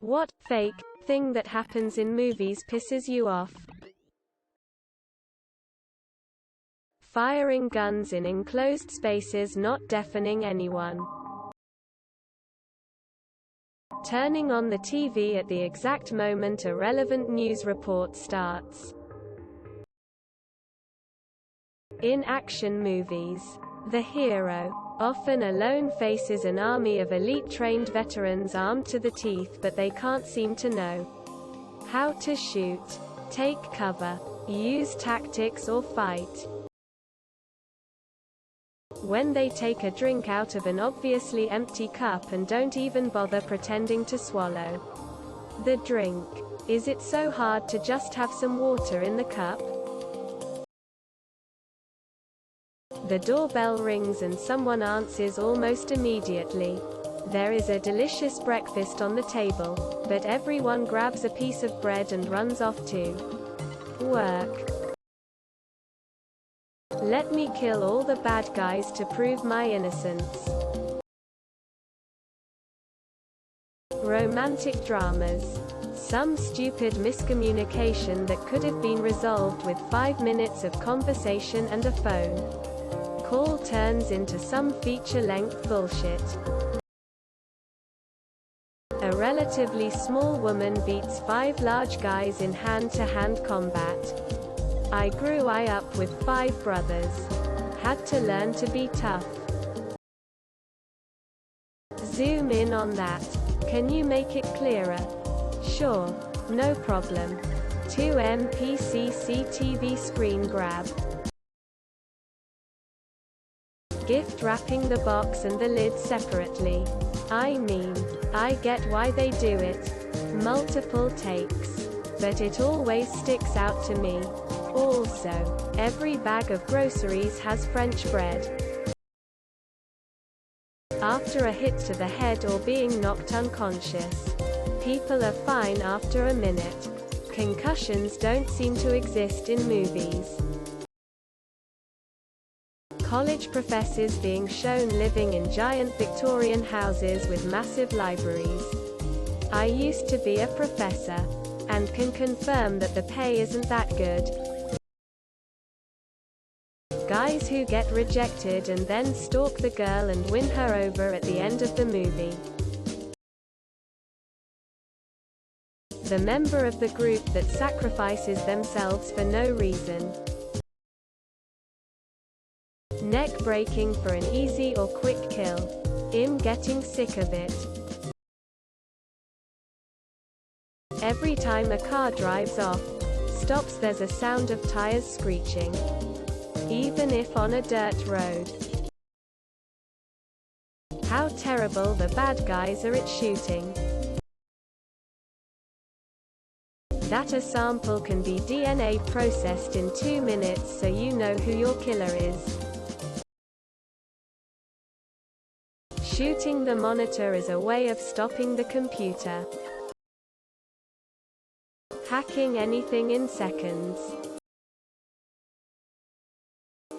What fake thing that happens in movies pisses you off? Firing guns in enclosed spaces not deafening anyone. Turning on the TV at the exact moment a relevant news report starts. In action movies, the hero, often alone, faces an army of elite trained veterans armed to the teeth, but they can't seem to know how to shoot, take cover, use tactics or fight. When they take a drink out of an obviously empty cup and don't even bother pretending to swallow the drink. Is it so hard to just have some water in the cup? The doorbell rings and someone answers almost immediately. There is a delicious breakfast on the table, but everyone grabs a piece of bread and runs off to work. Let me kill all the bad guys to prove my innocence. Romantic dramas. Some stupid miscommunication that could have been resolved with 5 minutes of conversation and a phone call turns into some feature-length bullshit. A relatively small woman beats 5 large guys in hand-to-hand combat. I grew up with 5 brothers. Had to learn to be tough. Zoom in on that. Can you make it clearer? Sure. No problem. 2 MPCC TV screen grab. Gift wrapping the box and the lid separately. I mean, I get why they do it. Multiple takes. But it always sticks out to me. Also, every bag of groceries has French bread. After a hit to the head or being knocked unconscious, people are fine after a minute. Concussions don't seem to exist in movies. College professors being shown living in giant Victorian houses with massive libraries. I used to be a professor, and can confirm that the pay isn't that good. Guys who get rejected and then stalk the girl and win her over at the end of the movie. The member of the group that sacrifices themselves for no reason. Neck breaking for an easy or quick kill. I'm getting sick of it. Every time a car drives off, stops, there's a sound of tires screeching. Even if on a dirt road. How terrible the bad guys are at shooting. That a sample can be DNA processed in 2 minutes so you know who your killer is. Shooting the monitor is a way of stopping the computer. Hacking anything in seconds.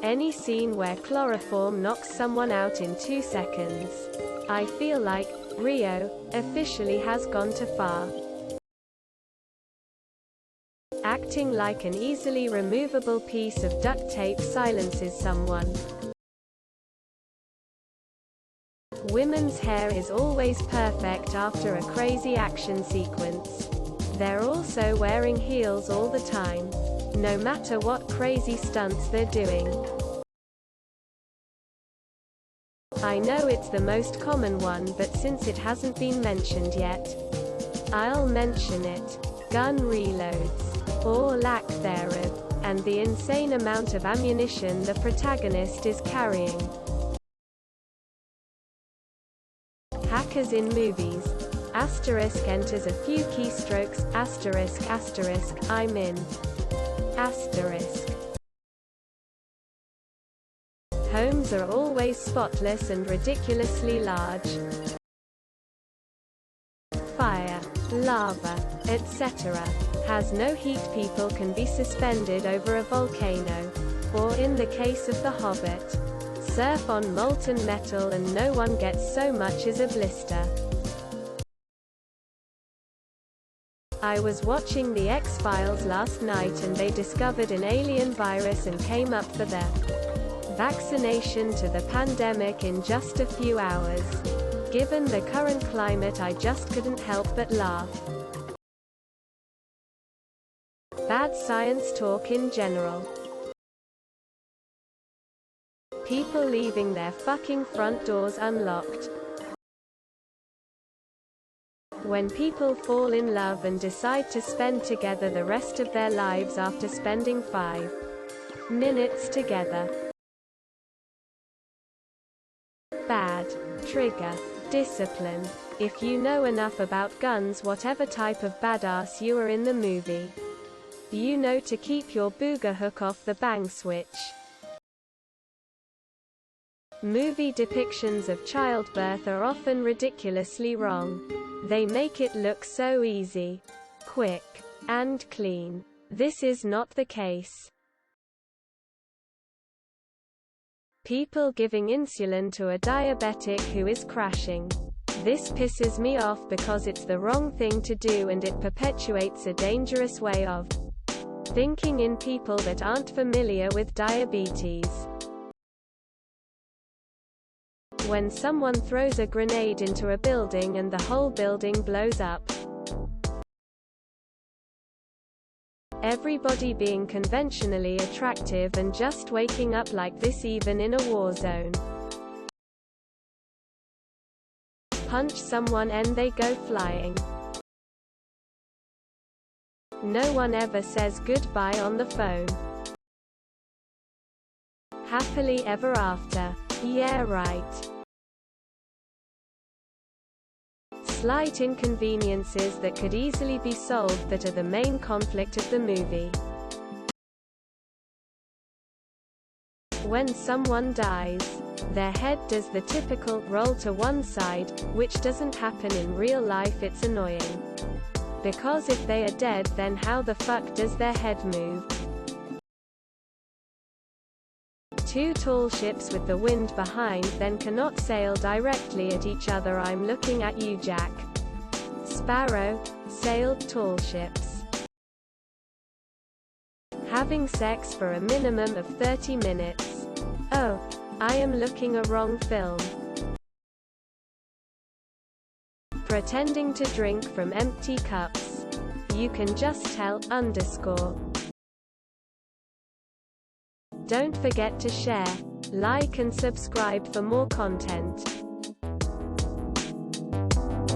Any scene where chloroform knocks someone out in 2 seconds. I feel like Rio officially has gone too far. Acting like an easily removable piece of duct tape silences someone. Women's hair is always perfect after a crazy action sequence. They're also wearing heels all the time, no matter what crazy stunts they're doing. I know it's the most common one, but since it hasn't been mentioned yet, I'll mention it. Gun reloads, or lack thereof, and the insane amount of ammunition the protagonist is carrying. Hackers in movies. Asterisk enters a few keystrokes, asterisk, asterisk, I'm in. Asterisk. Homes are always spotless and ridiculously large. Fire, lava, etc. has no heat. People can be suspended over a volcano. Or in the case of the Hobbit, surf on molten metal and no one gets so much as a blister. I was watching the X-Files last night and they discovered an alien virus and came up for the vaccination to the pandemic in just a few hours. Given the current climate, I just couldn't help but laugh. Bad science talk in general. People leaving their fucking front doors unlocked. When people fall in love and decide to spend together the rest of their lives after spending 5 minutes together. Bad. Trigger. Discipline. If you know enough about guns, whatever type of badass you are in the movie, you know to keep your booger hook off the bang switch. Movie depictions of childbirth are often ridiculously wrong. They make it look so easy, quick, and clean. This is not the case. People giving insulin to a diabetic who is crashing. This pisses me off because it's the wrong thing to do and it perpetuates a dangerous way of thinking in people that aren't familiar with diabetes. When someone throws a grenade into a building and the whole building blows up. Everybody being conventionally attractive and just waking up like this even in a war zone. Punch someone and they go flying. No one ever says goodbye on the phone. Happily ever after. Yeah, right. Slight inconveniences that could easily be solved that are the main conflict of the movie. When someone dies, their head does the typical roll to one side, which doesn't happen in real life. It's annoying. Because if they are dead, then how the fuck does their head move? Two tall ships with the wind behind then cannot sail directly at each other. I'm looking at you, Jack Sparrow. Sailed tall ships. Having sex for a minimum of 30 minutes. Oh, I am looking a wrong film. Pretending to drink from empty cups. You can just tell. Don't forget to share, like and subscribe for more content.